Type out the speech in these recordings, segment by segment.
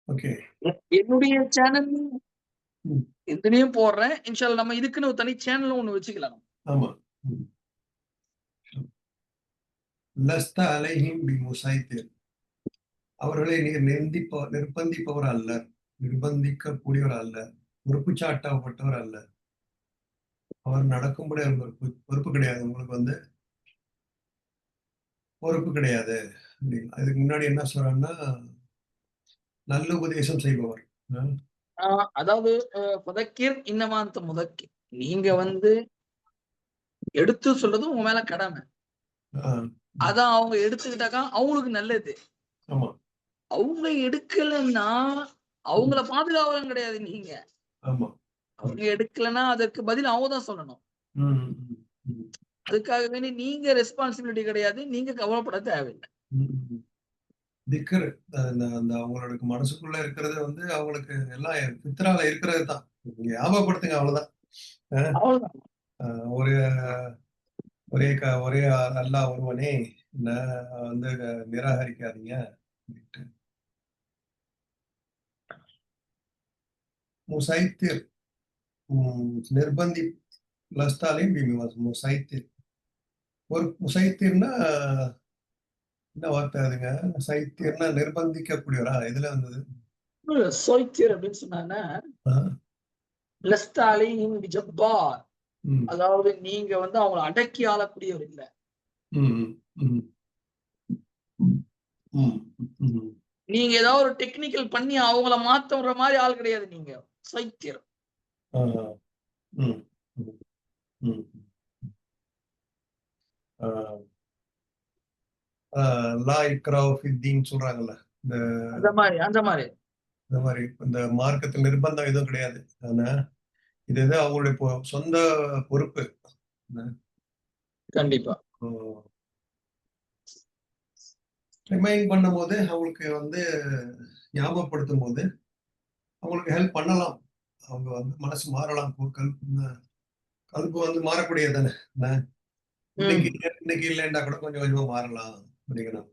Okay. என்னுடைய channel ம். எதுலயும் போடுறேன். இன்ஷா அல்லாஹ் நம்ம இதுக்குன்னு ஒரு தனி சேனல் ஒண்ணு வச்சுக்கலாம். ஆமா. ம். லஸ்த அலைஹிம் பிமுசைத்திர். அவர்களை நீர் நிர்பந்திப்பவர் அல்ல, நிர்பந்திக்கக்கூடியவர் அல்ல, பொறுப்புச்சாட்டப்பட்டவர் அல்ல. அவர் நடக்கும்படி அவர் பொறுப்பு கிடையாது. உங்களுக்கு வந்து பொறுப்பு கிடையாது. அதுக்கு முன்னாடி என்ன சொல்றாங்கன்னா, நல்ல உபதேசம் செய்பவர். அதாவது ஃபதக்கிர் இன்னமா அன்த முதக்கிர். நீங்க வந்து எடுத்து சொல்றது உங்க மேல கடமை. அதான் அவங்க எடுத்துக்கிட்டாக்கா அவங்களுக்கு நல்லது. ஆமா. அவங்க எடுக்கலன்னா அவங்கள பாதுகாவலம் கிடையாது நீங்க. ஆமா. அவங்க எடுக்கலன்னா அதற்கு பதில் அவங்க தான் சொல்லணும். ம், ம். அதுக்காக வேண்டி நீங்க ரெஸ்பான்சிபிலிட்டி கிடையாது. நீங்க கவலைப்பட தேவையில்லை. திக்ர் அந்த அவங்களுக்கு மனசுக்குள்ள இருக்கிறது வந்து அவங்களுக்கு எல்லாம் பித்ரால இருக்கிறது தான். ஞாபகப்படுத்துங்க அவ்வளவுதான். அவ்வளவுதான். ஒரே ஒரே ஒரே அல்லாஹ் ஒருவனே வந்து நிராகரிக்காதீங்க. முசைத்திர் நிர்பந்தி லஸ்தாலையும் முசைத்திர். ஒரு முசைத்திர்னா என்ன வார்த்தை அதுங்க? சைத்தியர்னா நிர்பந்திக்கக்கூடியவரா? எதுல வந்தது? சைத்தியர் அப்படின்னு சொன்னாங்கன்னா லஸ்த அலைஹிம் பிஜப்பார். அதாவது நீங்க வந்து அவங்களை அடக்கி ஆளக்கூடியவர் இல்ல. நீங்க ஏதாவது ஒரு டெக்னிக்கல் பண்ணி அவங்கள மாத்துற மாதிரி ஆள் கிடையாது. நீங்க சைத்தியர். லா இக்ரா ஃபித்தீன் சொல்றாங்கல்ல, அந்த மாதிரி இந்த மார்க்கத்தில் நிர்பந்தம் எதுவும் கிடையாது. ஆனா இது அவங்களுடைய சொந்த பொறுப்பு. கண்டிப்பா ரிமைண்ட் பண்ணும்போது அவங்களுக்கு வந்து ஞாபகப்படுத்தும் போது அவங்களுக்கு ஹெல்ப் பண்ணலாம். அவங்க வந்து மனசு மாறலாம். கல்பு வந்து மாறக்கூடியது தானே. இன்னைக்கு இல்லைன்னா கூட கொஞ்சம் கொஞ்சமா மாறலாம் அப்படிங்கிறோம்.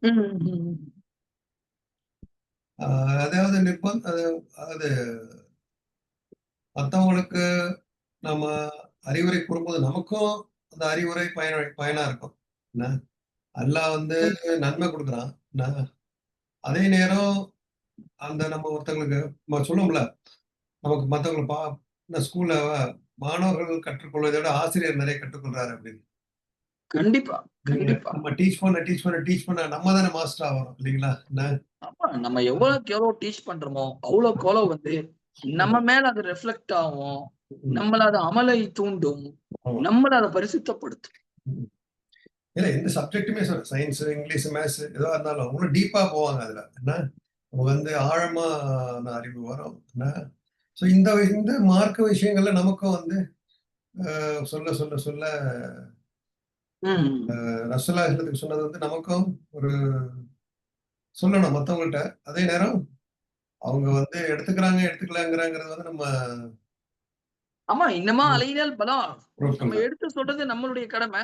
அதாவது அதாவது மற்றவங்களுக்கு நம்ம அறிவுரை கூறும்போது நமக்கும் அந்த அறிவுரை பயனா இருக்கும். அல்லாஹ் வந்து நன்மை கொடுக்குறான். அதே நேரம் அந்த நம்ம ஒருத்தவங்களுக்கு சொல்லுவோம்ல, நமக்கு மற்றவங்களை ஸ்கூல்ல மாணவர்கள் கற்றுக்கொள்வதை விட ஆசிரியர் நிறைய கற்றுக்கொள்றாரு அப்படின்னு. கண்டிப்பா நம்ம டீச் பண்ண நம்ம தானே மாஸ்டர் ஆகிறோம் இல்லைங்களா? நம்ம எவ்வளவு டீச் பண்றோமோ அவ்வளவுக்கு அவ்வளவு வந்து நம்ம மேல அது ரெஃப்ளெக்ட் ஆகும். நம்மள அது அமலை தூண்டும். நம்மள அதை பரிசுத்தப்படுத்தும். இல்ல எந்த சப்ஜெக்ட்டுமே சயின்ஸ், இங்கிலீஷ், மேத்ஸ் எதுவா இருந்தாலும் அவ்வளவு டீப்பா போவாங்க அதுல. வந்து ஆழமான அறிவு வரும். இந்த மார்க்க விஷயங்கள்ல நமக்கும் வந்து சொல்ல சொல்ல சொல்ல ரசூலுல்லாஹி சொன்னது வந்து நமக்கும் ஒரு சொல்லணும் மத்தவங்கள்ட்ட. அதே நேரம் அவங்க வந்து எடுத்துக்கலாங்கிறது வந்து நம்ம ஆமா இன்னமா அலைனல் பலா நம்ம எடுத்து சொல்றது நம்மளுடைய கடமை.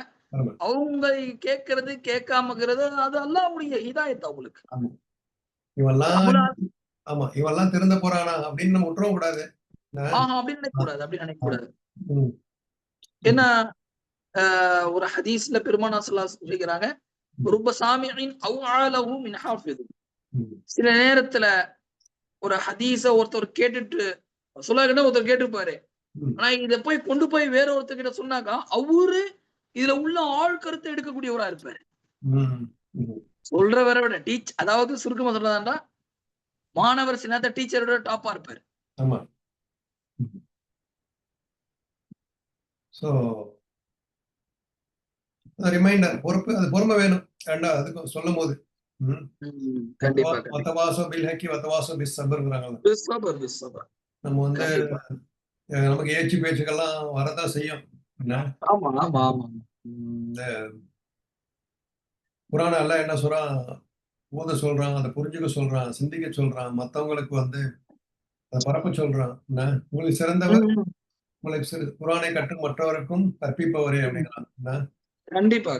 அவங்க கேட்கறது கேட்காமங்கிறது அது அல்லாஹ்வுடைய ஹிதாயத் அவங்களுக்கு. இவெல்லாம் திருந்த போறானா அப்படின்னு நம்ம விட்டுறவும் கூடாது. அப்படின்னு நினைக்க கூடாது. ஏன்னா ஒரு ஹதீஸ்ல பெருமானார் ஸல்லல்லாஹு அலைஹி வஸல்லம் சொல்லிக்கிறாங்க, ருப்ப சாமிஇன் அவ் ஆலஹு மின் ஹாஃபிஸ். சில நேரத்துல ஒரு ஹதீஸ ஒருத்தர் கேட்டுட்டு சொல்லாக்கிட்ட ஒருத்தர் கேட்டுப்பாரு. ஆனா இத போய் கொண்டு போய் வேற ஒருத்தர்கிட்ட சொன்னாக்கா அவரு இதுல உள்ள ஆள் கருத்தை எடுக்கக்கூடியவரா இருப்பாரு. சொல்றவரை விட அதாவது சுருக்கமா சொல்றதாண்டா மாணவர் சின்னத்த டீச்சரோட டாப்பா இருப்பாரு. ஆமா. சோ ரிமைண்டர் பொறுப்பு, அது பொறுமை வேணும். அதுக்கு சொல்லும் போது நம்ம வந்து நமக்கு ஏச்சு பேச்சுக்கெல்லாம் வரதான் செய்யும். இந்த குர்ஆன் அல்லாஹ் என்ன சொல்றான், ஓத சொல்றான், அதை புரிஞ்சுக்க சொல்றான், சிந்திக்க சொல்றான், மத்தவங்களுக்கு வந்து அதை பரப்ப சொல்றான். உங்களுக்கு சிறந்தவர் உங்களுக்கு குர்ஆனை கற்று மற்றவருக்கும் கற்பிப்பவரே அப்படிங்கிறான். கண்டிப்பா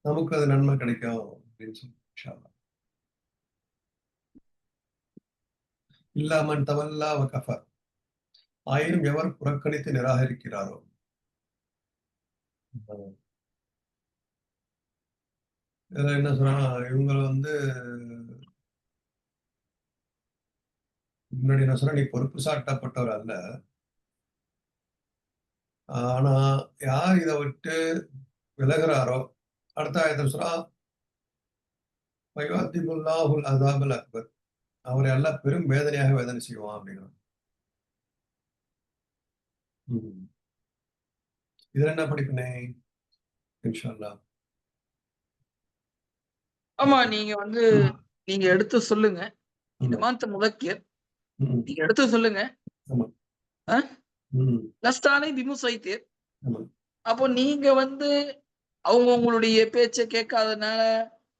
நமக்கு அது நன்மை கிடைக்கும் அப்படின்னு சொல்லி இன்ஷா அல்லாஹ். இல்லாமன் தவல்லா வகஃபர். ஆயினும் எவர் புறக்கணித்து நிராகரிக்கிறாரோ. இதுல என்ன சொன்னா, இவங்க வந்து முன்னாடி என்ன சொன்னா, நீ பொறுப்பு சாட்டப்பட்டவர் அல்ல. ஆனா யார் இதை விட்டு விலகிறாரோ, அடுத்த ஆயத்தில் சொன்னா அதாபல் அக்பர், அவரை எல்லாம் பெரும் வேதனையாக வேதனை செய்வான் அப்படிங்கிறான். இதுல என்ன படிப்பினை இன்ஷா அல்லாஹ். ஆமா, நீங்க வந்து நீங்க எடுத்து சொல்லுங்க. இமாத்த முதக்கிர் நீங்க எடுத்து சொல்லுங்க. லஸ்தானை பிமுசைத்தீர். அப்போ நீங்க வந்து அவங்க உங்களுடைய பேச்சை கேட்காதனால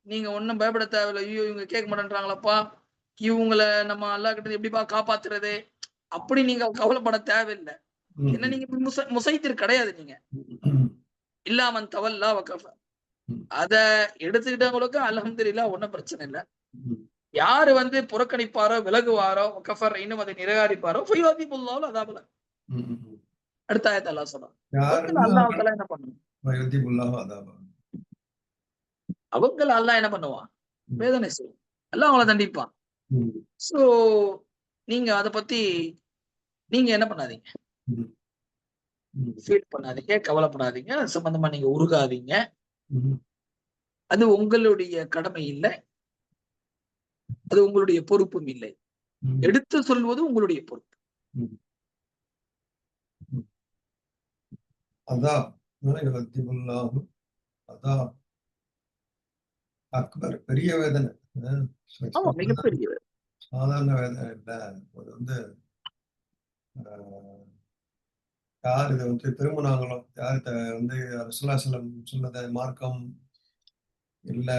நீங்க ஒன்னும் பயப்பட தேவையில்லை. ஐயோ இவங்க கேட்க மாட்டேன்றாங்களப்பா, இவங்களை நம்ம அல்லா கிட்ட எப்படிப்பா காப்பாத்துறது, அப்படி நீங்க கவலைப்பட தேவையில்லை. என்ன நீங்க முசைத்தீர் கிடையாது. நீங்க இல்லாமன் தவல்லா வகஃப அத எடுத்துக்கிட்டவங்களுக்கு அல்ஹம்துலில்லாஹ் ஒன்னும் பிரச்சனை இல்லை. யாரு வந்து புறக்கணிப்பாரோ விலகுவாரோ வகஃபர் இன்னும் அதை நிராகரிப்பாரோ ஃபயுஅதிபுல்லாஹு அதாபல. அடுத்த ஆயத்தை அல்லாஹ் சொல்றான். அல்லாஹ் தஆலா என்ன பண்ணுவான்? அவங்கள அல்லாஹ் என்ன பண்ணுவான்? வேதனை செய்வான். அல்லாஹ் அவங்கள தண்டிப்பான். சோ நீங்க அத பத்தி நீங்க என்ன பண்ணாதீங்க, ஃபீல் பண்ணாதீங்க, கவலைப்படாதீங்க, அது சம்பந்தமா நீங்க உருகாதீங்க. அது உங்களுடைய கடமை இல்லை, அது உங்களுடைய பொறுப்பும் இல்லை. எடுத்து சொல்வது உங்களுடைய பொறுப்பு. அக்பர் பெரிய வேதனை, மிகப்பெரிய சாதாரண வேதனை இல்ல. அது வந்து யார் இதை வந்து திரும்பினாங்களோ, யார் வந்து ரசூலுல்லாஹி ஸல்லல்லாஹு அலைஹி வஸல்லம் சொன்னதை மார்க்கம் இல்ல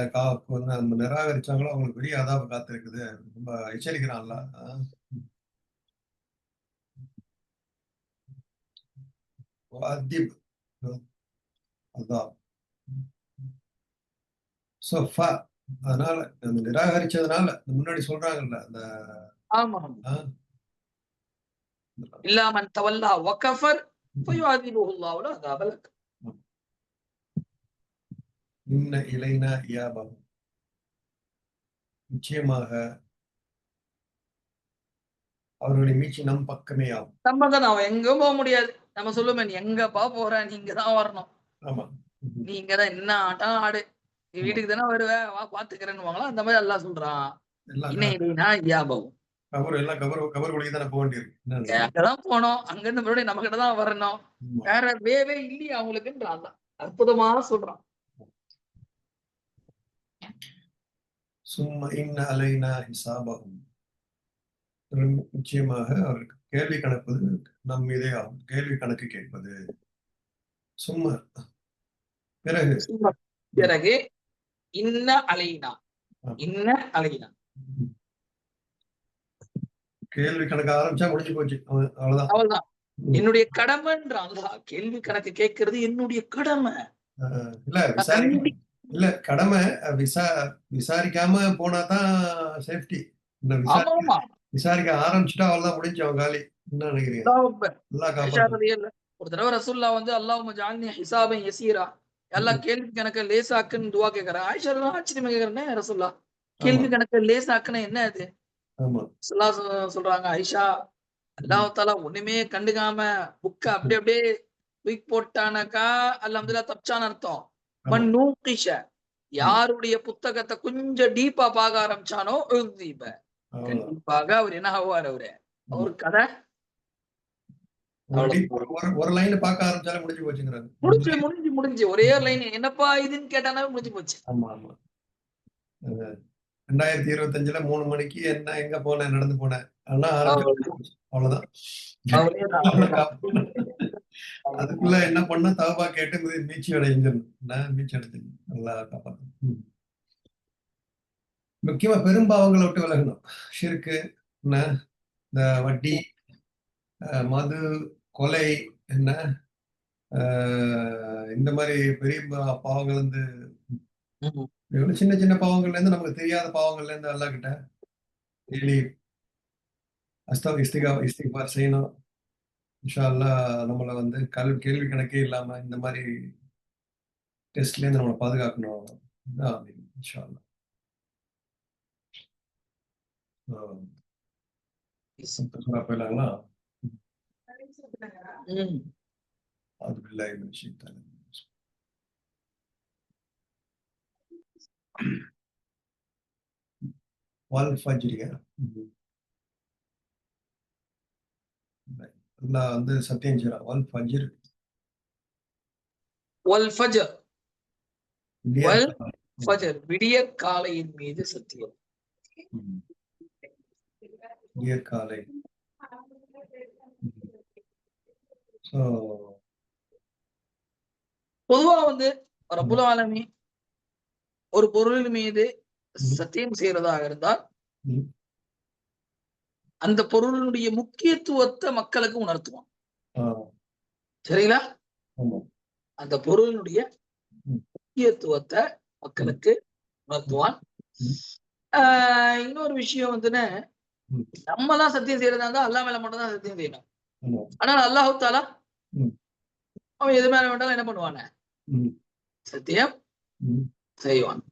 நம்ம நிராகரிச்சாங்களோ அவங்களுக்கு பெரிய அதாப காத்திருக்குது. ரொம்ப எச்சரிக்கிறான்ல. அதனால அந்த நிராகரிச்சதுனால முன்னாடி சொல்றாங்கல்ல, அந்த இல்லாமன் தவல்லா வகஃபர் ஃபயுஅதிபுல்லாஹு அதாபல் அக்பர். இன்ன இலைனா இயாபஹும், நிச்சயமாக அவர்களுடைய மீட்சி நம் பக்கமே ஆகும். நம்ம பக்கம் அவன் எங்கும் போக முடியாது. நம்ம சொல்லுமே, நீ எங்கப்பா போற, நீங்க தான் வரணும். ஆமா, நீங்க தான் என்ன ஆட்டம் ஆடு, நீ வீட்டுக்கு தானே வருவ, வா பாத்துக்கிறேன்னு அந்த மாதிரி அல்லாஹ் சொல்றான். இன்ன இலைனா இயாபஹும், எல்லாம் கபர் வழிக்கு தானே போக வேண்டியிருக்கு. அங்கதான் போனோம், அங்க இருந்து மறுபடியும் நம்ம கிட்ட தான் வரணும், வேற வேவே இல்லையே அவங்களுக்குன்றான். அற்புதமா சொல்றான். சும்ம இன்ன அலைனா ஹிசாபஹும், நிச்சயமாக அவருக்கு கேள்வி கணப்பது நம் மீதே ஆகும். கேள்வி கணக்கு கேட்பது. சும்மா பிறகு இன்ன அலைனா, இன்ன அலைனா கேள்வி கணக்கு ஆரம்பிச்சா முடிஞ்சு போச்சு, அவ்வளவுதான். என்னுடைய கடமைன்றான். கேள்வி கணக்கு கேட்கறது என்னுடைய கடமை. இல்ல கடமை விசாரிக்காம போனாதான் சேஃப்டி. விசாரிக்க ஆரம்பிச்சுட்டா அவ்வளவுதான், முடிஞ்சு அவன் காலி. என்ன நினைக்கிறீங்க? ஒரு தடவை ரசூலுல்லாஹ் வந்து அல்லாஹும்ம ஜஅல்னி ஹிசாபன் யஸீரா, அல்லாஹ் கேள்வி கணக்க லேசாக்குன்னு துஆ கேக்குறாங்க. ஆயிஷா ஆச்சரியமா கேக்குறேன், ரசூலுல்லாஹ் கேள்வி கணக்க லேசாக்குனா என்ன அது? சொல்றாங்க, ஆயிஷா அல்லாஹ் தஆலா ஒண்ணுமே கண்டுக்காம புக்க அப்படியே தூக்கி போட்டானாக்கா அல்ஹம்துலில்லாஹ் தப்சான்னு அர்த்தம். மன் நூகிஷ, யாருடைய புத்தகத்தை கொஞ்சம் டீப்பா பார்க்க ஆரம்பிச்சானோ உதீப, கண்டிப்பாக அவர் என்ன ஆவார்? அவரு கதை ஒரு லைன் பார்க்க ஆரம்பிச்சாலும் முடிஞ்சு போச்சுங்கிறாங்க. முடிஞ்சு ஒரே லைன் என்னப்பா இதுன்னு கேட்டானா முடிஞ்சு போச்சு. ஆமா ஆமா. 2025 3 மணிக்கு என்ன எங்க போனேன், நடந்து போனேன், அவ்வளவுதான். அதுக்குள்ள என்ன பண்ண, தௌபா கேட்டு மீட்சி அடைஞ்சிடணும். மீட்சி அடைஞ்சிடணும், நல்லா காப்பாற்றணும். முக்கியமா பெரும்பாவங்களை விட்டு விலகணும். ஷிர்கு, இந்த வட்டி, மது, கொலை, என்ன இந்த மாதிரி பெரிய பாவங்கள் வந்து சின்ன சின்ன பாவங்கள்ல இருந்து நமக்கு தெரியாத பாவங்கள்ல இருந்து அல்லாஹ் கிட்ட டெய்லி இஸ்திக்பார் செய்யணும். இன்ஷா அல்லாஹ் நம்மள வந்து கேள்வி கணக்கே இல்லாம இந்த மாதிரி டெஸ்ட்ல இருந்து நம்மளை பாதுகாக்கணும். இன்ஷா அல்லாஹ். போயிடலாங்களா? அது பில்லாஹி மினஷ் ஷைத்தானிர் ரஜீம். வல் ஃபஜ்ரியா அல்லாஹ் வந்து சத்தியம் செய்றான். வல் ஃபஜ்ர் வல் ஃபஜர் வல் ஃபஜர் விடிய காலையின் மீது சத்தியம். விடிய காலை. பொதுவா வந்து ரப்புல் ஆலமீன் ஒரு பொருளின் மீது சத்தியம் செய்யறதாக இருந்தால் அந்த பொருளினுடைய முக்கியத்துவத்தை மக்களுக்கு உணர்த்துவான். சரிங்களா? அந்த பொருளினுடைய முக்கியத்துவத்தை மக்களுக்கு உணர்த்துவான். இன்னொரு விஷயம் வந்துன்னு, நம்ம தான் சத்தியம் செய்யறதா இருந்தா அல்லாஹ் மேல மட்டும் தான் சத்தியம் செய்யணும். ஆனால் அல்லாஹ் தஆலா அவன் எது மேல வேண்டாலும் என்ன பண்ணுவானே, சத்தியம் செய்வான்.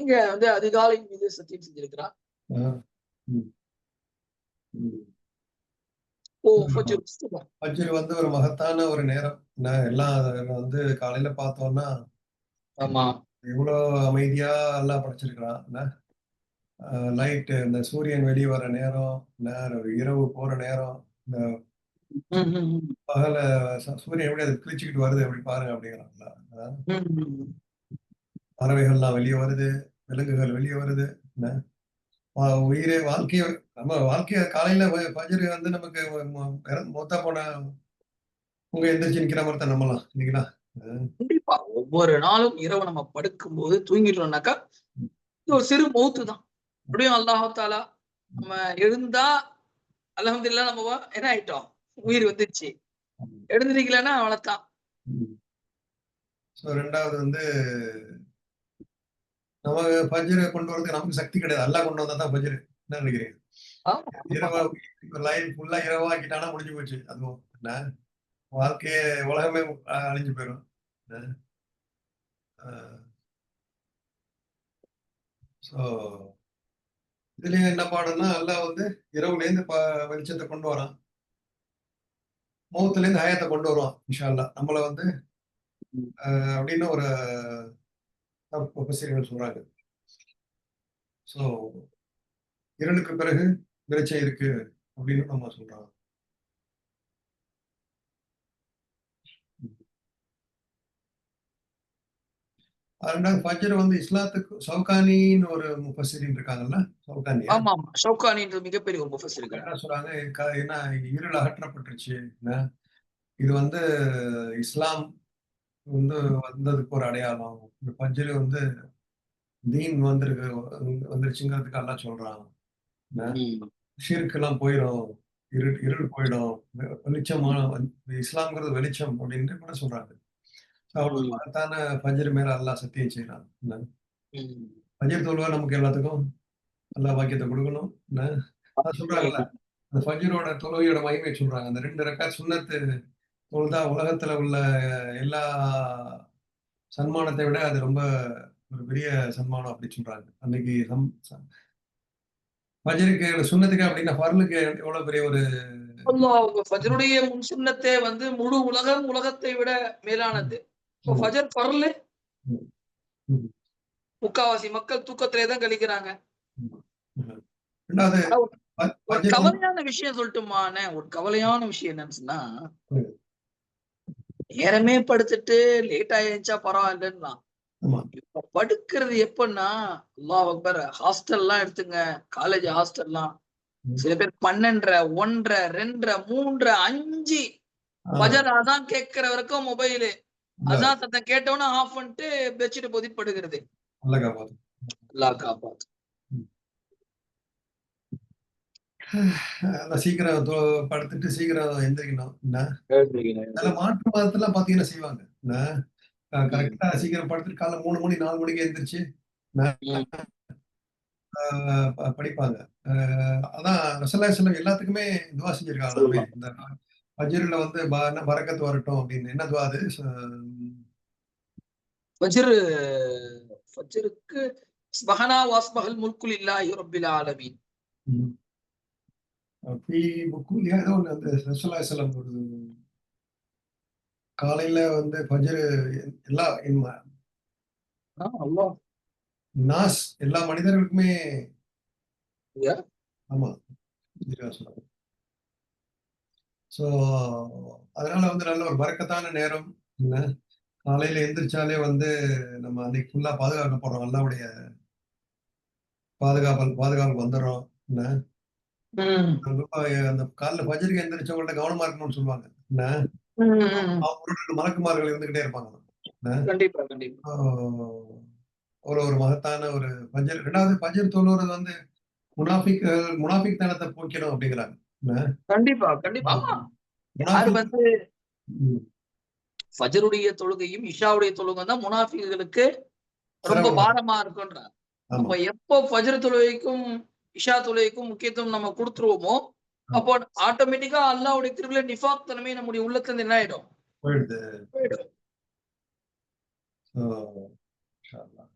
இங்க வந்து அதிகாலையின் மீது சத்தியம் செஞ்சிருக்கிறான். ஃபஜ்ர் வந்து ஒரு மகத்தான ஒரு நேரம். எல்லாம் வந்து காலையில பார்த்தோம்னா, ஆமா, எவ்வளவு அமைதியா அல்லாஹ் படைச்சிருக்கிறான். லைட், இந்த சூரியன் வெளியே வர நேரம், இரவு போற நேரம், இந்த பகல சூரியன் எப்படி அதை கிழிச்சுக்கிட்டு வருது எப்படி பாருங்க அப்படிங்கிறாங்களா. பறவைகள்லாம் வெளியே வருது, விலங்குகள் வெளியே வருது. உயிரே வாழ்க்கைய நம்ம வாழ்க்கைய காலையில ஃபஜ்ர் வந்து நமக்கு மொத்தா போன உங்க எந்திரிச்சு நிக்கிற மாதிரி தான் நம்பலாம் இல்லைங்களா? கண்டிப்பா ஒவ்வொரு நாளும் இரவு நம்ம படுக்கும் போது தூங்கிட்டோம்னாக்கா ஒரு சிறு மௌத்து தான். அப்படியும் அல்லாஹ் தஆலா நம்ம எழுந்தா அல்ஹம்துலில்லாஹ் நம்ம என்ன ஆயிட்டோம், உயிர் வந்துருச்சு. எழுந்திருக்கலன்னா அவ்வளவுதான். ரெண்டாவது வந்து நம்ம ஃபஜ்ரை கொண்டு வரதுக்கு நமக்கு சக்தி கிடையாது. அல்லாஹ் கொண்டு வந்தா தான் ஃபஜ்ர். என்ன நினைக்கிறீங்க? லைன் ஃபுல்லா இரவாக்கிட்டானா முடிஞ்சு போச்சு. அதுவும் வாழ்க்கைய உலகமே அழிஞ்சு போயிடும். இதுலயும் என்ன பாடம்னா, அல்லாஹ் வந்து இரவுல இருந்து வெளிச்சத்தை கொண்டு வரான், மௌத்துல இருந்து ஹயாத்தை கொண்டு வருவான் இன்ஷா அல்லாஹ். நம்மள வந்து அப்படின்னு ஒரு முஃபஸ்ஸிர்கள் சொல்றாங்க. இருளுக்கு பிறகு வெளிச்சம் இருக்கு அப்படின்னு நம்ம சொல்றோம். ரெண்டாவது ஃபஜ்ர் வந்து இஸ்லாத்துக்கு ஷவுகானின்னு ஒரு முஃபஸ்ஸிரின் இருக்காங்கல்ல, ஷவுகானியா? ஆமா, ஷவுகானின்றது மிகப்பெரிய ஒரு முஃபஸ்ஸிர். என்ன சொல்றாங்க, ஏன்னா இருள் அகற்றப்பட்டுருச்சு. இது வந்து இஸ்லாம் வந்து வந்ததுக்கு ஒரு அடையாளம். இந்த ஃபஜ்ர் வந்து தீன் வந்துருச்சுங்கிறதுக்கு அல்லாஹ் சொல்றான். ஷிர்க் எல்லாம் போயிடும், இருள் போயிடும், வெளிச்சமான இஸ்லாம்ங்கிறது வெளிச்சம் அப்படின்னு கூட சொல்றாங்க. அவ்வளவு மகத்தான ஃபஜ்ர் மேல அல்லாஹ் சத்தியம் செய்யறான். ஃபஜ்ர் தொழுவா நமக்கு எல்லாத்துக்கும் அல்லாஹ் பாக்கியத்தை கொடுக்கணும். சொல்றாங்கல்ல, அந்த ஃபஜ்ரோட தொழுகையோட மகிமை சொல்றாங்க. அந்த 2 ரக்காத் சுன்னத்து தொழுதா உலகத்துல உள்ள எல்லா சன்மானத்தை விட அது ரொம்ப ஒரு பெரிய சன்மானம் அப்படி சொல்றாங்க. அன்னைக்கு ஃபஜ்ருக்கு சுன்னத்துக்கு அப்படின்னா ஃபர்லுக்கு எவ்வளவு பெரிய ஒரு ஃபஜ்ருடைய முன் சுன்னத்தே வந்து முழு உலகத்தை விட மேலானது. ஃபஜ்ர் ஃபர்லு முக்காவாசி மக்கள் தூக்கத்திலே தான் கழிக்கிறாங்க. ஒரு கவலையான விஷயம் சொல்லட்டுமானே, ஒரு கவலையான விஷயம் என்னன்னு சொன்னா, நேரமே படுத்துட்டு லேட் ஆயிடுச்சா பரவாயில்லன்னா, இப்ப படுக்கிறது எப்பன்னா அல்லாஹ் அக்பர், ஹாஸ்டல்லாம் எடுத்துங்க, காலேஜ் ஹாஸ்டல்லாம் சில பேர் 12:30, 1:30, 2:30, 3:30, 5 ஃபஜர் அதான் கேட்கிற வரைக்கும் மொபைலு அதான் சத்தம் கேட்டவன ஆஃப் பண்ணிட்டு பெட்ஷீட் போத்தி படுக்கிறது. அல்லாஹ் காப்பாத்து. சீக்கிரம் படுத்துட்டு சீக்கிரம் எந்திரிக்கணும். மாற்று மதத்துல பாத்தீங்கன்னா செய்வாங்க. கரெக்டா சீக்கிரம் படுத்துட்டு காலைல 3 மணி 4 மணிக்கு எந்திரிச்சு படிப்பாங்க. அதான் ரசூலுல்லாஹி ஸல்லல்லாஹு அலைஹி வஸல்லம் எல்லாத்துக்குமே துவா செஞ்சிருக்காங்களாமே. சொல்லலாம். இந்த ஃபஜ்ர்ல வந்து என்ன பரக்கத் வரட்டும் அப்படின்னு. என்ன துவா அது? ஃபஜ்ர் ஃபஜ்ருக்கு ஸ்பஹனா வாஸ்பஹல் முல்கு லில்லாஹி ரப்பில் ஆலமீன். ம். ஃபீ புக்கூலியா ஏதோ ஒண்ணு அந்த ரசூலுல்லாஹி ஸல்லல்லாஹு அலைஹி வஸல்லம் ஒரு காலையில வந்து ஃபஜ்ர் எல்லா அல்லாஹ் நாஸ் எல்லா மனிதர்களுக்குமே யா ஆமா. ஸோ அதனால வந்து நல்ல ஒரு பரக்கத்தான நேரம். என்ன காலையில எந்திரிச்சாலே வந்து நம்ம அன்னைக்கு ஃபுல்லா பாதுகாக்கப்படுறோம். அல்லாஹ்வுடைய பாதுகாப்புக்கு வந்துர்றோம். என்ன ம். அந்த காலைல ஃபஜ்ருக்கு எந்திரிச்சவங்கள்ட்ட கவனமா இருக்கணும்னு சொல்லுவாங்க. என்ன ம். அவங்களோட 2 மலக்குமார்கள் இருந்துகிட்டே இருப்பாங்க. என்ன கண்டிப்பா, கண்டிப்பா. ஒரு ஒரு மகத்தான ஒரு ஃபஜ்ர் 2வது ஃபஜ்ர் தொழுவுறது வந்து முனாஃபிக் தனத்த போக்கிடும் அப்படிங்கிறாங்க. என்ன கண்டிப்பா, கண்டிப்பா. ஆமா. யாரு முனாஃபிக் வந்து ம். ஃபஜ்ருடைய தொழுகையும், இஷாவுடைய தொழுகையும் தான் முனாஃபிக்குகளுக்கு ரொம்ப சிரமமா இருக்கும். பாரமா இருக்குன்றாங்க. அப்ப ஆமா. எப்போ ஃபஜ்ர் தொழுகைக்கும், இஷா தொழுகைக்கும் முக்கியத்துவம் நம்ம குடுத்துருவோமோ, ஆமா. அப்போ ஆட்டோமேட்டிக்கா அல்லாஹ்வுடைய கிருபையில நிஃபாக் தன்மை நம்முடைய உள்ளத்துல இருந்து என்ன ஆயிடும்? போயிடுது. போயிடும். ஸோ இன்ஷா அல்லாஹ்.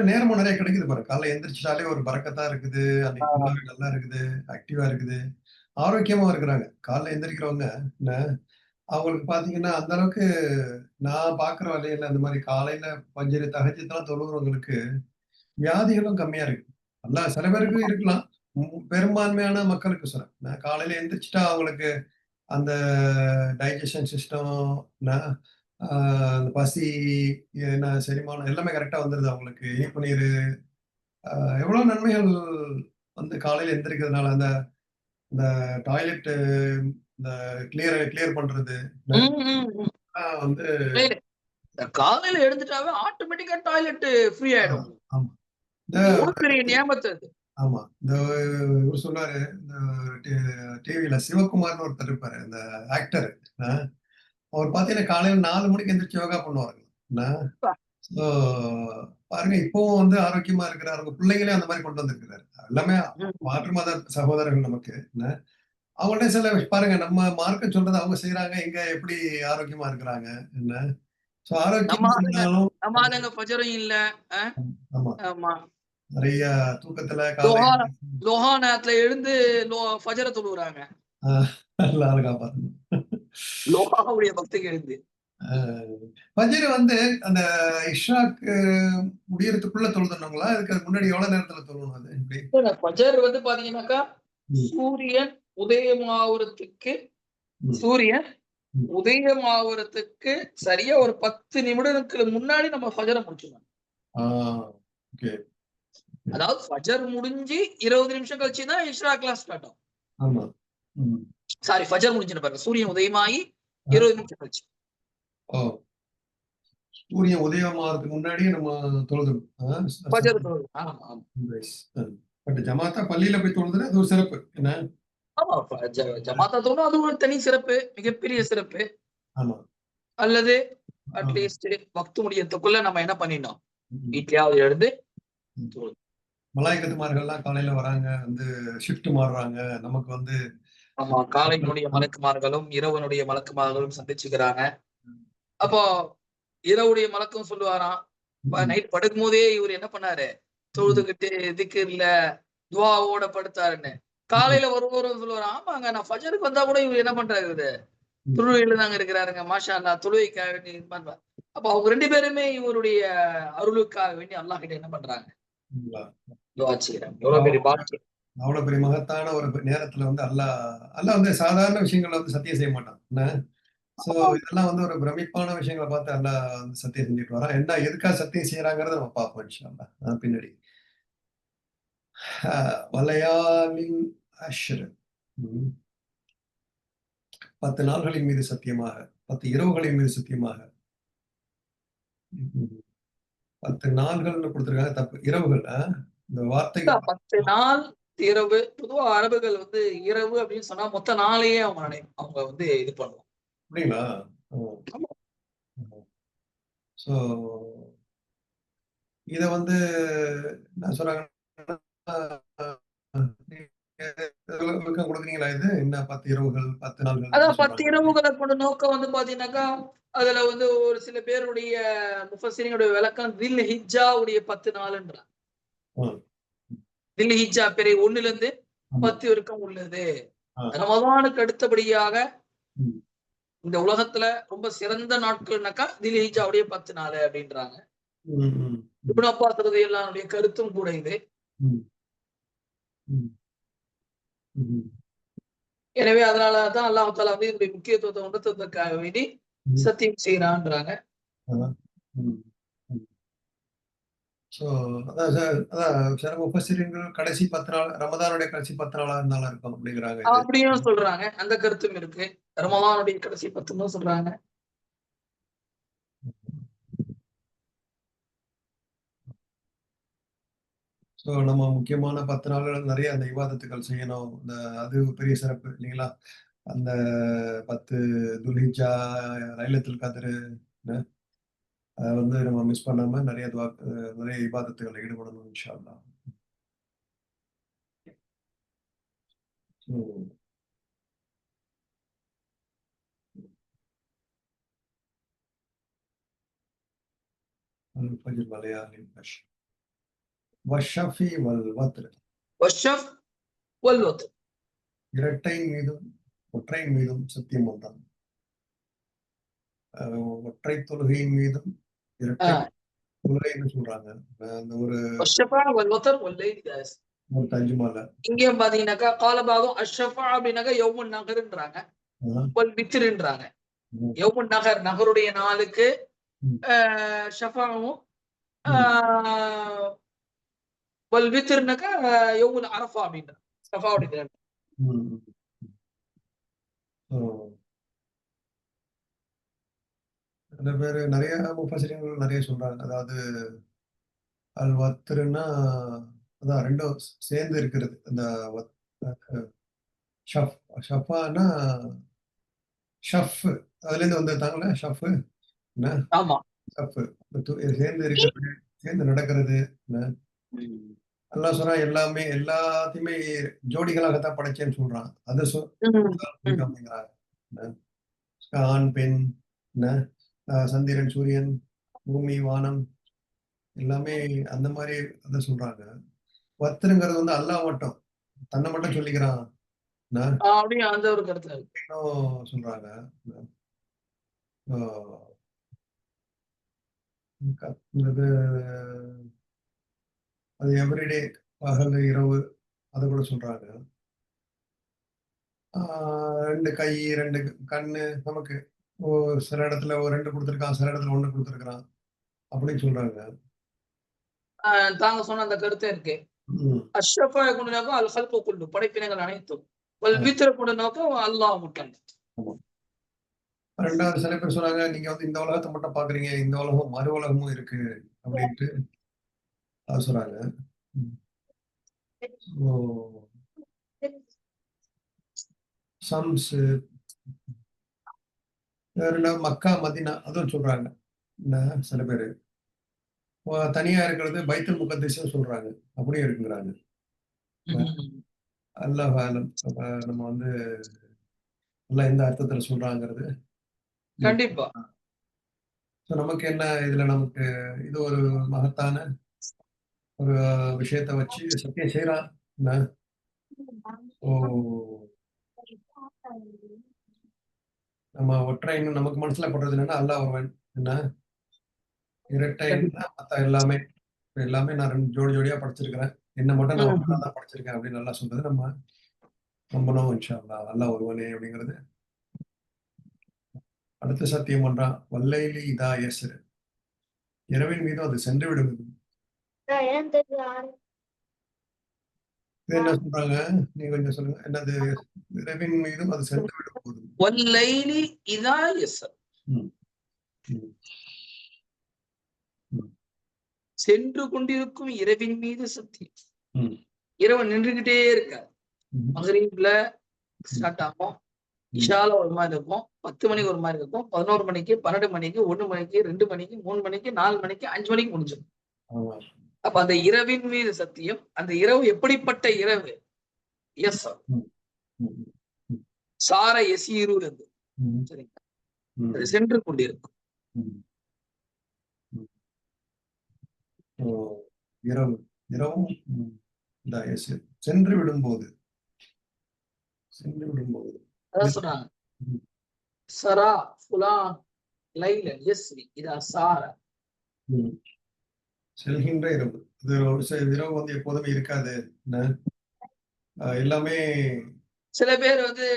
நேரமும் நெறைய கிடைக்குது பாருங்க. காலைல எந்திரிச்சுட்டாலே ஒரு பரக்கத்தா இருக்குது. ஆ. அன்னைக்கு ஃபுல்லாவே நல்லா இருக்குது. ஆக்டிவா இருக்குது. ஆரோக்கியமா இருக்கிறாங்க. காலைல எந்திரிக்கிறவங்க என்ன அவங்களுக்கு பார்த்தீங்கன்னா, அந்த அளவுக்கு நான் பார்க்குற வகையில அந்த மாரி காலையில ஃபஜ்ர், தஹஜ்ஜுத்லாம் தொழுகிறவங்களுக்கு வியாதிகளும் கம்மியா இருக்கு. நல்லா சில பேருக்கு இருக்கலாம். பெரும்பான்மையான மக்களுக்கு சொல்றேன். நான் காலையில எந்திரிச்சுட்டா அவங்களுக்கு அந்த டைஜஷன் சிஸ்டம் என்ன ஆ அந்த பசி, என்ன செரிமானம் எல்லாமே கரெக்ட்டா வந்துருது அவங்களுக்கு. இனிப்பு நீரு எவ்வளோ நன்மைகள் வந்து காலையில எந்திரிக்கிறதுனால, அந்த இந்த டாய்லெட் இந்த கிளியர் பண்றது. என்ன ம், ம், ம். வந்து உண்மையிலே. இந்த காலையில எழுந்துட்டாவே ஆட்டோமேட்டிக்கா டாய்லெட் ஃப்ரீ ஆ ஆயிடும். ஆமா. இந்த எவ்வளவு பெரிய நியாமத்து அது. ஆமா. இந்த இவரு சொன்னாரு, இந்த டிவில சிவகுமார்ன்னு ஒருத்தர் இருப்பாரு. அந்த ஆக்டர். அ அவர் பார்த்தீங்கன்னா, காலையில 4 மணிக்கு எந்திரிச்சு யோகா பண்ணுவாருங்க. என்ன அப்பா. ஸோ பாருங்க இப்பவும் வந்து ஆரோக்கியமா இருக்கிறாரு. அவங்க பிள்ளைங்களையும் அந்த மாரி கொண்டு வந்திருக்கிறாரு. எல்லாமே ம். மாற்று மத சகோதரர்கள் நமக்கு. என்ன அவங்கள்ட்ட சில பாருங்க நம்ம மார்க்கம் சொல்றத அவங்க செய்றாங்க. எங்க எப்படி ஆரோக்கியமா இருக்கிறாங்க. என்ன ஸோ நம்ம ஆரோக்கியமா ஆளுங்க இருந்தாலும் நம்ம ஆளுங்க ஃபஜரும் இல்ல. அ ஆமா. ஆமா. நெறைய தூக்கத்துல லொஹா காலையில லொஹா நேரத்துல எழுந்து ஃபஜர தொழுவுறாங்க. ஆ அல்லாஹ் காப்பாத்தணும். லொஹாவுடைய பக்திக்கு எழுந்து. அ ஃபஜ்ர் வந்து அந்த இஷ்ராக்கு முடியறதுக்குள்ள தொழுதணுங்களா? அதுக்கு முன்னாடி எவ்வளோ நேரத்துல தொழணும் அது? எப்படி? ஃபஜர் வந்து பாத்தீங்கன்னாக்கா, ம், சூரியன் உதயமாவறதுக்கு ம், சூரியன் ம். உதயமாவறதுக்கு சரியா ஒரு 10 நிமிடங்களுக்கு முன்னாடி நம்ம ஃபஜர முடிச்சிடணும். ஆ ஓகே. அதாவது ஃபஜர் முடிஞ்சு 20 நிமிஷம் கழிச்சு தான் இஷ்ராக்லாம் ஸ்டார்ட் ஆகும். ஆமா. ம். சாரி ஃபஜர் முடிஞ்சுன்னு பாருங்க. சூரியன் உதயமாகி அ 20 நிமிஷம் கழிச்சு. ஓ! சூரியன் உதயமாகறதுக்கு முன்னாடியே நம்ம தொழுதுறணும். ஃபஜர் தொழுது. ஆமா, ஆமா. சன்ரைஸ். பட் ஜமாத்தா பள்ளியில போய் தொழுதுனா அது ஒரு சிறப்பு. என்ன? ஆமா. ஜமாத்தா தொழும் அது ஒரு தனி சிறப்பு. மிகப்பெரிய சிறப்பு. ஆமா. அல்லது ஆ. அட்லீஸ்ட் வக்த் முடியறதுக்குள்ள நம்ம என்ன பண்ணிடணும்? ம், வீட்லயாவது எழுந்து ம். தொழு. மலாய்க்கத்துமார்கள்லாம் காலையில வராங்க. வந்து ஷிஃப்ட் மாறுறாங்க. நமக்கு வந்து ஆமா. காலையினுடைய மலக்குமார்களும், இரவனுடைய மலக்குமார்களும் சந்திச்சுக்கிறாங்க. அப்போ இரவுடைய மலக்கும் சொல்லுவாராம். ம், நைட் படுக்கும்போதே இவரு என்ன பண்ணாரு? ம், தொழுதுகிட்டு திக்ர்ல துஆவோட படுத்தாருன்னு. ம், காலையில வருவாரும் சொல்லுவாரு. ஆமாங்க நான் ஃபஜருக்கு வந்தா கூட இவரு என்ன பண்றாரு இவரு? ம். தொழுகையில தாங்க இருக்கிறாருங்க. மாஷா அல்லாஹ் தொழுகைக்காக வேண்டி இது பண்றார். அப்ப அவங்க 2 பேருமே இவருடைய அருளுக்காக வேண்டி அல்லாஹ் கிட்ட என்ன பண்றாங்க? துஆ செய்றாங்க. எவ்வளவு பெரிய பாக்கியம். அவ்வளோ பெரிய மகத்தான ஒரு நேரத்துல வந்து அல்லாஹ் வந்து சாதாரண விஷயங்கள வந்து சத்தியம் செய்ய மாட்டான். என்ன? ஸோ இதெல்லாம் வந்து ஒரு பிரமிப்பான விஷயங்கள பார்த்து அல்லாஹ் வந்து சத்தியம் செஞ்சுட்டு வரான். என்ன எதுக்காக சத்தியம் செய்றாங்கிறத நம்ம பார்ப்போம் இன்ஷா அல்லாஹ். பின்னாடி. வலையாலின் அஷ்ர். ம். 10 நாள்களின் மீது சத்தியமாக, 10 இரவுகளின் மீது சத்தியமாக. ம். 10 நாள்கள்னு குடுத்துருக்காங்க தப்பு. இரவுகள். இந்த வார்த்தைகள் 10 நாள் இரவு. பொதுவா அரபுகள் வந்து இரவு அப்படின்னு சொன்னா மொத்த நாளையே அவங்க வந்து இது பண்ணுவாங்க. அப்படிங்களா? ஓ! ஆமா. ஸோ இத வந்து என்ன சொல்றாங்க? விளக்கம் கொடுக்குறீங்களா? இது என்ன 10 இரவுகள் 10 நாள்கள் அதான் அப்படி 10 சொல்றாங்க. இரவுகளை கொண்ட நோக்கம் வந்து பாத்தீங்கன்னாக்கா, அதுல வந்து ஒரு சில பேருடைய முஃபஸ்ஸிரீனுடைய விளக்கம் தில் ஹிஜ்ஜாவுடைய 10 நாளுன்றாங்க. ம். தில் ஹிஜ்ஜா பிறை 1ல இருந்து ஆமா. 10 வரைக்கும் உள்ளது. ஆ. ரமதானுக்கு அடுத்தபடியாக ம். இந்த உலகத்துல ரொம்ப சிறந்த நாட்கள்னாக்கா தில் ஹிஜ்ஜாவுடைய 10 நாள் அப்படின்றாங்க. ம். ம். இப்னு அப்பாஸ் ரலியல்லாஹு அன்ஹுடைய கருத்தும் கூட இது. ம். ம். ம். எனவே அதனால தான் அல்லாஹ் தஆலா வந்து இதனுடைய முக்கியத்துவத்தை உணர்த்துவதற்காக வேண்டி ம். சத்தியம் செய்றான்றாங்க. அதான். ம். ம். ஸோ அதான் சில முஃபஸ்ஸிரீன்கள் கடைசி 10 நாள் ரமதானுடைய கடைசி 10 நாளா இருந்தாலும் இருக்கும் அப்படிங்கிறாங்க இது. அப்படியும் சொல்றாங்க. அந்த கருத்தும் இருக்கு. ரமலானுடைய கடைசி 10ன்னு சொல்றாங்க. ஸோ நம்ம முக்கியமான 10 நாள்கள் நெறைய அந்த இபாதத்துக்கள் செய்யணும். அது பெரிய சிறப்பு இல்லைங்களா? அந்த 10 துல்ஹிஜ்ஜா, லைலத்துல் கத்ரு அத வந்து நம்ம மிஸ் பண்ணாம நெறைய இபாதத்துகள்ல ஈடுபடணும் இன்ஷா அல்லாஹ். ம். அல் ஃபஜ்ர் வலையாலின் அஷ்ர். வஷ்ஷஃபி வல் வத்ர். வஷ்ஷஃப் வல் வத்ர். இரட்டை மீதும், ஒற்றையின் மீதும் சத்தியம் பண்றாங்க. ஒற்றை தொழுகையின் மீதும், ஆ. இரட்டை தொழுகைன்னு சொல்றாங்க. அந்த ஒரு வஷ்ஷஃபா வல் வத்ர் வல் லைலி இதா யஸ்ர். ஒரு தர்ஜுமால. இங்கேயும் பாத்தீங்கன்னாக்கா கால பாகம் அஷ்ஷஃபா அப்படின்னாக்கா யௌமுன் நஹர்ன்றாங்க. ஆ. வல் வித்ர்ன்றாங்க. ம். யௌமுன் நஹர் நஹருடைய நாளுக்கு ம். ஷஃபாவும் ம். வல் வித்ர்னாக்கா யௌமுல் அரஃபா அப்படின்றாங்க. ஷஃபாவுடைய தினம். ம். ஓ! சில பேரு நெறைய முஃபஸ்ஸிரீன்கள் நெறைய சொல்றாங்க. அதாவது அல் வத்ருன்னா அதான் 2ம் சேர்ந்து இருக்கிறது. அந்த வத் அ ஷஃப் ஷஃபான்னா ஷஃப் அதுலேருந்து வந்ததுதாங்கல்ல ஷஃப் என்ன? ஆமா. ஷஃப் சேர்ந்து இருக்கிறது, சேர்ந்து நடக்கிறது என்ன? ம். அல்லாஹ் சொல்றான் எல்லாத்தையுமே ஜோடிகளாகத்தான் படைச்சேன்னு சொல்றான். அத ம். ம். அப்படிங்கிறாங்க. என்ன? ஆண், பெண் என்ன? சந்திரன், சூரியன், பூமி, வானம் எல்லாமே அந்த மாரி அத சொல்றாங்க. வத்ருங்கிறது வந்து அல்லாஹ் மட்டும். தன்ன மட்டும் சொல்லிக்கிறான். என்ன? அப்படியும் அந்த ஒரு கருத்து இருக்கு. இன்னும் சொல்றாங்க. ஆ கத்துறது அது எவ்ரிடே பகல், இரவு அத கூட சொல்றாங்க. ஆ 2 கை, 2 கண்ணு நமக்கு சில இடத்துல ஒரு 2 குடுத்துருக்கான், சில இடத்துல 1 குடுத்துருக்கான். அப்படின்னு சொல்றாங்க. தாங்க சொன்ன அந்த கருத்தே இருக்கு. ம். அஷ்ரஃபா கொண்ட நோக்கம் அல் ஹல்கு குல்லு படைப்பினங்கள் அனைத்தும். வல் ஆ, வித்ர கொண்ட நோக்கம் அல்லாஹ் மட்டும். ஆமா. 2வது சில பேர் சொன்னாங்க, நீங்க வந்து இந்த உலகத்த மட்டும் பார்க்குறீங்க. இந்த உலகம் மறு உலகமும் இருக்கு அப்படின்ட்டு அத சொன்னாங்க. ம். ஓ! ஷம்ஸு, 2வது மக்கா, மதீனா அதுவும் சொல்றாங்க. என்ன சில பேரு. தனியா இருக்கிறது பைத்துல் முகத்தஸ்ன்னு சொல்றாங்க. அப்படியும் இருக்குங்கிறாங்க. ம். அல்லாஹ் ஆலம். நம்ம வந்து அல்லாஹ் எந்த அர்த்தத்துல சொல்றாங்கிறது நமக்கு கண்டிப்பா. ஸோ நமக்கு என்ன இதுல நமக்கு இது ஒரு மகத்தான ஒரு விஷயத்த வச்சு சத்தியம் செய்றான். என்ன? ஓ! நம்ம ஒற்றைன்னு நமக்கு மனசுல படுறது என்னன்னா, அல்லாஹ் ஒருவன். என்ன? இரட்டைன்னா கண்டிப்பா. மத்த எல்லாமே நான் 2 ஜோடி ஜோடியா படைச்சிருக்கிறேன். என்ன மட்டும் நான் ஒண்ணா ம். தான் படைச்சிருக்கேன் அப்படின்னு அல்லாஹ் சொல்றது நம்ம நம்பணும் இன்ஷா அல்லாஹ். அல்லாஹ் ஒருவனே அப்படிங்கிறது. அடுத்து சத்தியம் பண்றான். வல்லைலி இதா யஸ்ர். இரவின் மீதும் அது சென்று விடும். இது என்ன சொல்றாங்க? நீங்க கொஞ்சம் சொல்லுங்க. என்னது? இரவின் மீதும் அது சென்று விடும் போது. வல் லைலி இதா யஸ்ர். ம். ம். ம். சென்று கொண்டிருக்கும் இரவின் மீது சத்தியம். ம். இரவு நின்றுகிட்டே இருக்காது. ம். மகரீப்ல ம். ஸ்டார்ட் ஆகும். ம். இஷால ஒரு மாரி இருக்கும். 10 மணிக்கு ஒரு மாரி இருக்கும். 11 மணிக்கு, 12 மணிக்கு, 1 மணிக்கு, 2 மணிக்கு, 3 மணிக்கு, 4 மணிக்கு, 5 மணிக்கு முடிஞ்சிரும். ஆமா. அப்ப அந்த இரவின் மீது சத்தியம். அந்த இரவு எப்படிப்பட்ட இரவு? எஸ் சார எசீரு என்று. சரிங்களா? அது சென்று கொண்டிருக்கும். இரவு இரவும் சென்று விடும்போது அதான் சொல்றாங்க சரா ஃபுலான் லைலன் யஸ்ரி இதா சார. செல்கின்ற இரவு. இது இரவு வந்து எப்போதுமே இருக்காது. எல்லாமே சில பேர் வந்து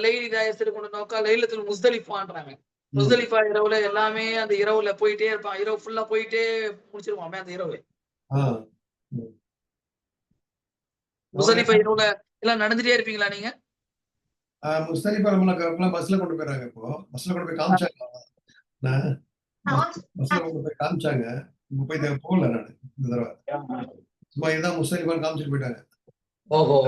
லைலி தாயஸ்திரி கொண்டு நோக்கா லைலத்துல் முஸ்தலிஃபான்றாங்க. முஸ்தலிஃபா இரவுல எல்லாமே அந்த இரவுல போயிட்டே இருப்பான். இரவு ஃபுல்லா போயிட்டே முடிச்சிருவான் அந்த இரவு. முஸ்தலிஃபா இரவுல எல்லாம் நடந்துட்டே இருப்பீங்களா நீங்க? முஸ்தலிஃபா பஸ்ல கொண்டு போயிடுறாங்க. இப்போ பஸ்ல கொண்டு போய் காமிச்சாங்க. பஸ்ல கொண்டு போய் காமிச்சாங்க. இப்ப போய் போகல நானு இந்த தடவை. சும்மா இதான் முஸ்தலிஃபான்னு காமிச்சிட்டு போயிட்டாங்க. ஓஹோ.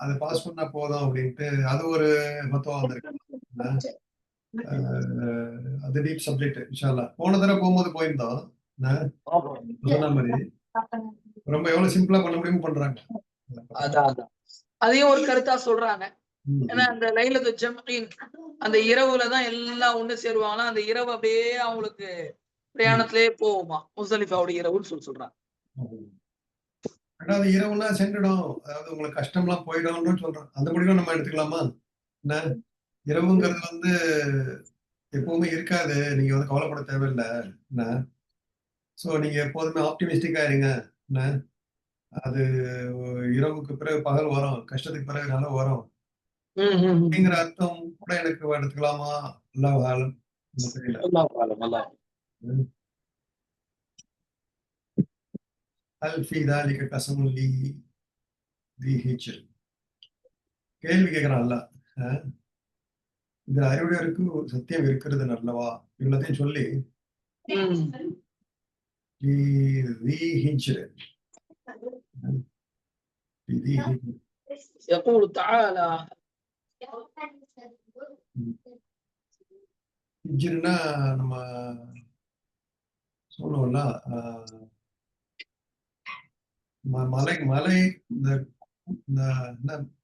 அதை பாஸ் பண்ணா போதும் அப்படின்ட்டு அது ஒரு மொத்தம் வந்திருக்கு. அது டீப் சப்ஜெக்ட். இன்ஷா அல்லாஹ். போன தடவை போகும்போது போயிருந்தோம். சொன்ன மாதிரி ரொம்ப எவ்வளவு சிம்பிளா பண்ண முடியுமோ பண்றாங்க. அதையும் ஒரு கருத்தா சொல்றாங்க. ஏன்னா அந்த லைலத்து ஜம்ஈன் அந்த இரவுலதான் எல்லாம் ஒண்ணு சேருவாங்களா. அந்த இரவு அப்படியே அவங்களுக்கு பிரயாணத்திலேயே போகுமா முஸ்தலிஃபாவுடைய இரவுன்னு சொல்றாங்க. ரெண்டாவது இரவுனா சென்றுடும். அதாவது உங்களுக்கு கஷ்டம் எல்லாம் போயிடும்னு சொல்றோம். அந்த முடிவும் நம்ம எடுத்துக்கலாமா? என்ன இரவுங்கிறது வந்து எப்பவுமே இருக்காது. நீங்க வந்து கவலைப்பட தேவையில்லை. என்ன சோ நீங்க எப்போதுமே ஆப்டிமிஸ்டிக்கா இருங்க. என்ன அது இரவுக்கு பிறகு பகல் வரும். கஷ்டத்துக்கு பிறகு நல்லா வரும். அப்படிங்கிற அர்த்தம் கூட எனக்கு எடுத்துக்கலாமா? அல்லாஹ் ஆலம். தெரியல. ஹல் ஃபீ ذلك قسم لي ذي ஹிஜ்ர். கேள்வி கேட்கிறான் அல்லாஹ். இந்த அறிவுடையருக்கு ஒரு சத்தியம் இருக்கிறது நல்லவா? இவ்வளத்தையும் சொல்லி ذي ஹிஜ்ர் يقول تعالى ஹிஜ்ர்னா நம்ம சொல்லுவோம்ல மலை மலை இந்த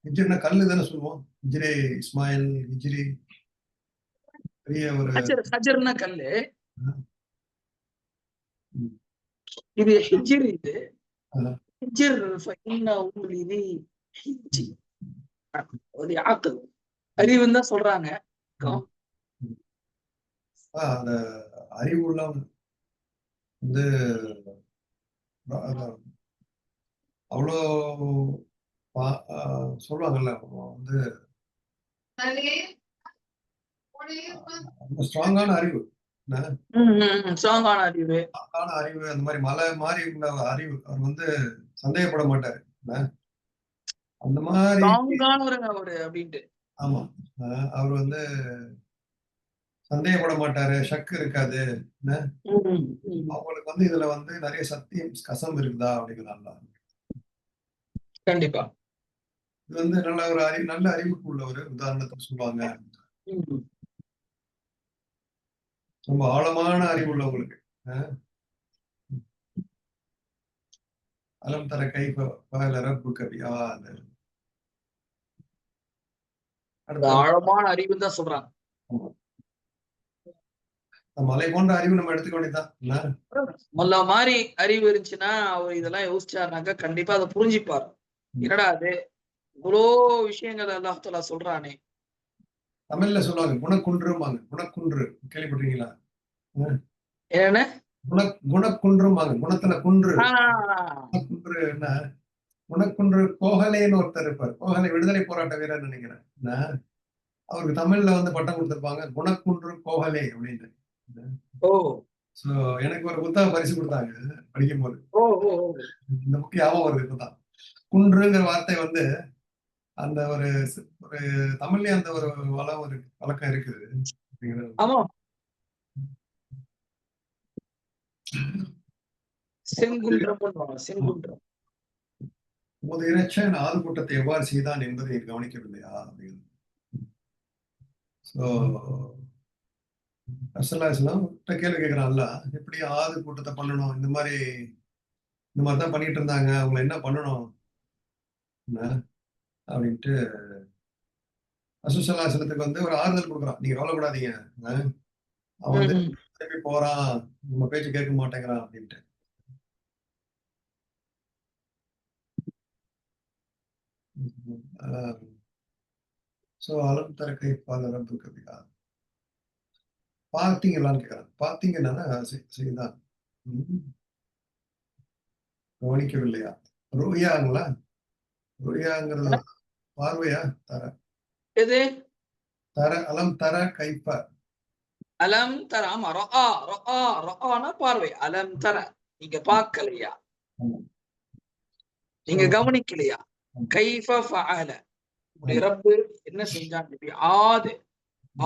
ஹிஜ்ர்னா கல்லு தானே சொல்லுவோம். ஹிஜ்ரே இஸ்மாயில் ஹிஜ்ரி பெரிய ஒரு ஹஜர்னா கல்லு. இது ஹிஜ்ர். இது ஹிஜ்ர் அறிவுன்னு தான் சொல்றாங்க. அந்த அறிவு உள்ளவங்க வந்து அவ்வளோ சொல்லுவாங்கல்ல வந்து ஸ்ட்ராங்கான அறிவு. ஸ்ட்ராங்கான அறிவு அந்த மாதிரி மலை மாதிரி உள்ள அறிவு. அவர் வந்து சந்தேகப்பட மாட்டாரு. அந்த மாதிரி அப்படின்ட்டு. ஆமா அவர் வந்து சந்தேகப்பட மாட்டாரு. ஷக்கு இருக்காது. அவங்களுக்கு வந்து இதுல வந்து நிறைய சத்தியம் கசம் இருக்குதா அப்படிங்கிறாங்க. கண்டிப்பா இது வந்து நல்ல ஒரு நல்ல அறிவுக்கு உள்ள ஒரு உதாரணத்துக்கு சொல்லுவாங்க. ரொம்ப ஆழமான அறிவு உள்ளவங்களுக்கு. அலம் தர கைஃப ஃபஅல ரப்புக பிஆத். ஆழமான அறிவுன்னு தான் சொல்றாங்க. மலை போன்ற அறிவு நம்ம எடுத்துக்க வேண்டியதுதான். முல்ல மாதிரி அறிவு இருந்துச்சுன்னா அவர் இதெல்லாம் யோசிச்சாருனாக்கா கண்டிப்பா அதை புரிஞ்சுப்பாரு. என்னடா அது இவ்வளோ விஷயங்கள் அல்லாஹ் தஆலா சொல்றானே. தமிழ்ல சொல்லுவாங்க குணக்குன்றுமாங்க. குணக்குன்று கேள்விப்பட்டிருக்கீங்களா? என்ன குணக்குன்றுமாங்க. குணத்துல குன்று. குன்று என்ன குணக்குன்று கோகலேன்னு ஒருத்தர் இருப்பார். கோகலே விடுதலை போராட்ட வீரர் நினைக்கிறேன். அவருக்கு தமிழ்ல வந்து பட்டம் கொடுத்திருப்பாங்க குணக்குன்று கோகலே அப்படின்னு. எனக்கு ஒரு புத்தகம் பரிசு கொடுத்தாங்க படிக்கும் போது. இந்த புக் ஞாபகம் வருது இப்பதான். குன்றுங்கிற வார்த்தை வந்து அந்த ஒரு தமிழ்லயே அந்த ஒரு வழக்கம் இருக்குது. உமது இறைச்சன் ஆது கூட்டத்தை எவ்வாறு செய்தான் என்பதை கவனிக்கவில்லையா அப்படின்னு. ரசூலுல்லாஹி ஸல்லல்லாஹு அலைஹி வஸல்லம் கேள்வி கேட்கிறான்ல, எப்படி ஆது கூட்டத்தை பண்ணணும், இந்த மாதிரி தான் பண்ணிட்டு இருந்தாங்க, அவங்களை என்ன பண்ணணும் அப்படின்ட்டு ரசூல் ஸல்லல்லாஹு அலைஹி வஸல்லத்துக்கு வந்து ஒரு ஆறுதல் கொடுக்குறான். நீங்க கவலைப்படாதீங்க, அவன் வந்து திரும்பி போறான், நம்ம பேச்சு கேட்க மாட்டேங்கிறான் அப்படின்ட்டு. சோ அலம் தர கைஃபால ரப்புக பிஹா, பார்த்தீங்களான்னு கேட்கிறான். பார்த்தீங்கன்னா செய்தான் கவனிக்கவில்லையா? ருயாங்களா? ருயாங்கிறது பார்வையா? தர எது? தர அலம் தர கைஃப. அலம் தர, ஆமா, ரஆ ரஆ ரஆனா பார்வை. அலம் தர, நீங்க பார்க்கலையா, நீங்க கவனிக்கலையா? கைஃப ஃபஅல, உங்களுடைய ரப்பு என்ன செஞ்சான்?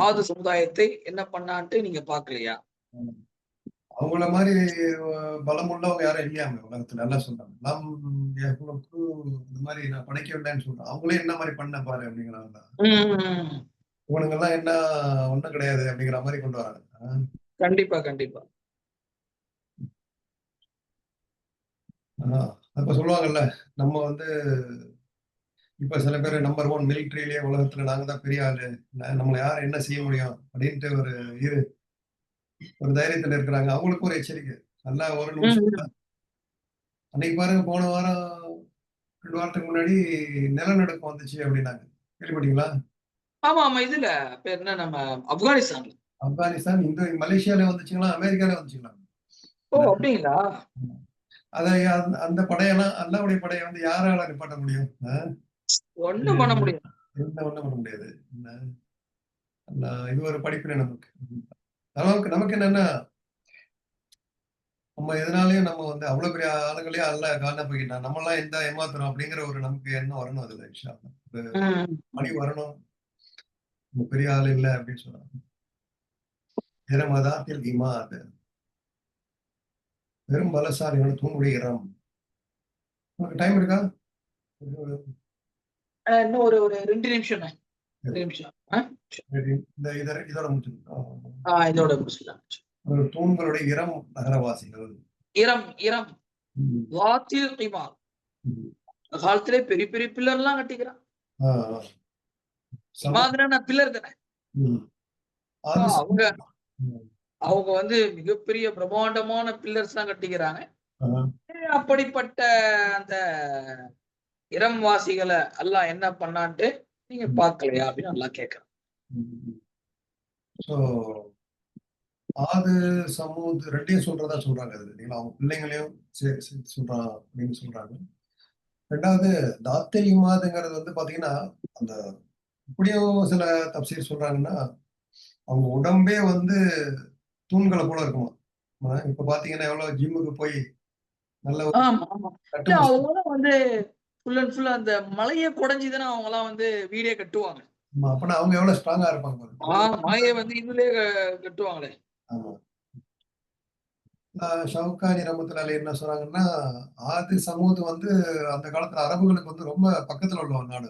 ஆது சமுதாயத்தை என்ன பண்ணான்ட்டு நீங்க பார்க்கலையா? அவங்கள மாதிரி பலம் உள்ளவங்க யாரும் இல்லையாங்க உலகத்துல. நல்லா சொல்றாங்க. நாம் இந்த மாதிரி நான் படைக்கவில்லைன்னு சொல்றேன். அவங்களே என்ன மாதிரி பண்ண பாரு அப்படிங்கிறாங்க. இவனுங்க எல்லாம் என்ன ஒண்ணும் கிடையாது அப்படிங்கிற மாதிரி கொண்டு வராங்க. கண்டிப்பா கண்டிப்பா. அப்ப சொல்லுவாங்கல்ல, நம்ம வந்து இப்ப சில பேர் நம்பர் 1 மிலிட்டரியிலேயே உலகத்துல நாங்க தான் பெரிய ஆளு, நம்மளை யாரும் என்ன செய்ய முடியும் அப்படின்ட்டு ஒரு தைரியத்துல இருக்கிறாங்க. அவங்களுக்கு ஒரு எச்சரிக்கை. நல்லா ஒரு நிமிஷம். அன்னைக்கு பாருங்க, போன வாரம் 2 வாரத்துக்கு முன்னாடி நிலநடுக்கம் வந்துச்சு அப்படின்னாங்க. கேள்விப்பட்டீங்களா? ஆமா ஆமா. இதுல பேர் என்ன, நம்ம ஆப்கானிஸ்தான், இந்த மலேசியால வந்துச்சுங்களா, அமெரிக்கால வந்துச்சுங்களா? ஓ, அப்படிங்களா? அத அந்த படையெல்லாம், அல்லாவுடைய படையை வந்து யாரால நிப்பாட்ட முடியும்? ஒண்ணும் பண்ண முடியாது. ஒண்ணும் பண்ண முடியாது. இது ஒரு படிப்பினை நமக்கு. நமக்கு என்னன்னா, நம்ம எதனாலயும் நம்ம வந்து அவ்வளவு பெரிய ஆளுங்களே அல்ல காண போய்கிட்டான், நம்ம எல்லாம் எந்த ஏமாத்துறோம் அப்படிங்கிற ஒரு நமக்கு எண்ணம் வரணும். அதுல மணி வரணும், நம்ம பெரிய ஆள் இல்ல அப்படின்னு சொல்றாங்க. இரமதாத்தில் இமாத், வெறும் பலசாலிகள் தூங்குகிறோம். உங்களுக்கு டைம் இருக்கா? இன்னும் ஒரு 2 நிமிஷம். இதோட முடிச்சிருக்கோம். இதோட முடிச்சுக்கலாம். தூண்களுடைய இரம் நகரவாசிகள். இரம் வாத்தில் இமாத், காலத்திலே பெரிய பெரிய பில்லர் எல்லாம் கட்டிக்கிறான். பில்லர் தானே. அவங்க வந்து மிகப்பெரிய பிரம்மாண்டமான பில்லர்ஸ் எல்லாம் கட்டிக்கிறாங்க. அப்படிப்பட்ட அந்த இரம் வாசிகளை எல்லாம் என்ன பண்ணான்ட்டு நீங்க பார்க்கலையா அப்படின்னு நல்லா கேட்கறேன். ஆது சமூது ரெண்டையும் சொல்றதா சொல்றாங்க. அது அவங்க பிள்ளைங்களையும் சொல்றான் அப்படின்னு சொல்றாங்க. ரெண்டாவது தாத்தல் இமாதுங்கிறது வந்து பாத்தீங்கன்னா, அந்த இப்படியும் சில தப்சீர் சொல்றாங்கன்னா, அவங்க உடம்பே வந்து தூண்களை போல இருக்குமா. இப்ப பாத்தீங்கன்னா எவ்வளவு ஜிம்முக்கு போய் நல்ல அவங்க வந்து ஃபுல் அண்ட் ஃபுல் அந்த மலையை குடைஞ்சுதானே அவங்க எல்லாம் வந்து வீடே கட்டுவாங்க. அப்படின்னா அவங்க எவ்வளவு ஸ்ட்ராங்கா இருப்பாங்க. மலையை வந்து இதுலயே கட்டுவாங்களே. ஷவுகானி ரஹ்மத்துல்லாஹி என்ன சொல்றாங்கன்னா, ஆதி சமூது வந்து அந்த காலத்துல அரபுகளுக்கு வந்து ரொம்ப பக்கத்துல உள்ள ஒரு நாடு.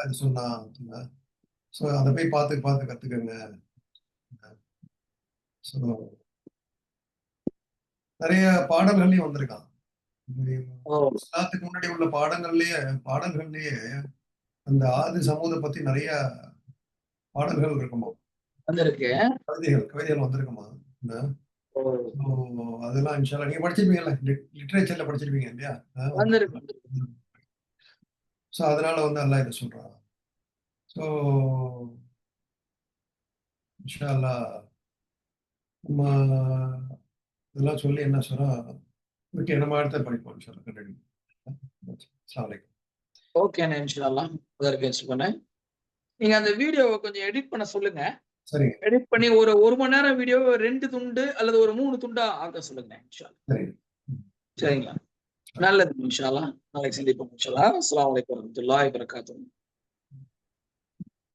இது சொன்னான். சோ அதை போய் பார்த்து கத்துக்கங்க. நிறைய பாடல்கள்லயும் வந்திருக்கான். இஸ்லாத்துக்கு முன்னாடி உள்ள பாடல்கள்லயே அந்த ஆதி சமூகத்தை பத்தி நிறைய பாடல்கள் இருக்குமா, கவிதைகள் வந்திருக்குமா. அதெல்லாம் இன்ஷா அல்லாஹ் நீங்க படிச்சிருப்பீங்கல்ல, லிட்டரேச்சர்ல படிச்சிருப்பீங்க இல்லையா? சோ அதனால வந்து அல்லாஹ் இதை சொல்றான். சோ இன்ஷா அல்லாஹ் நம்ம இதெல்லாம் சொல்லி என்ன சொல்றோம், நம்ம அடுத்த படிப்போம் இன்ஷா அல்லாஹ். அஸ்ஸலாமு அலைக்கும். ஓகேண்ணே, இன்ஷா அல்லாஹ் பண்ணேன். நீங்க அந்த வீடியோவை கொஞ்சம் எடிட் பண்ண சொல்லுங்க. சரி, எடிட் பண்ணி ஒரு மணி நேரம் வீடியோ 2 துண்டு அல்லது ஒரு 3 துண்டா ஆக்க சொல்லுங்க. இன்ஷா அல்லாஹ். சரிங்களா? நல்லது. இன்ஷா அல்லாஹ் நாளைக்கு சந்திப்போம். இன்ஷா அல்லாஹ். அஸ்ஸலாமு அலைக்கும் வரஹ்மத்துல்லாஹி வபரகாத்துஹு.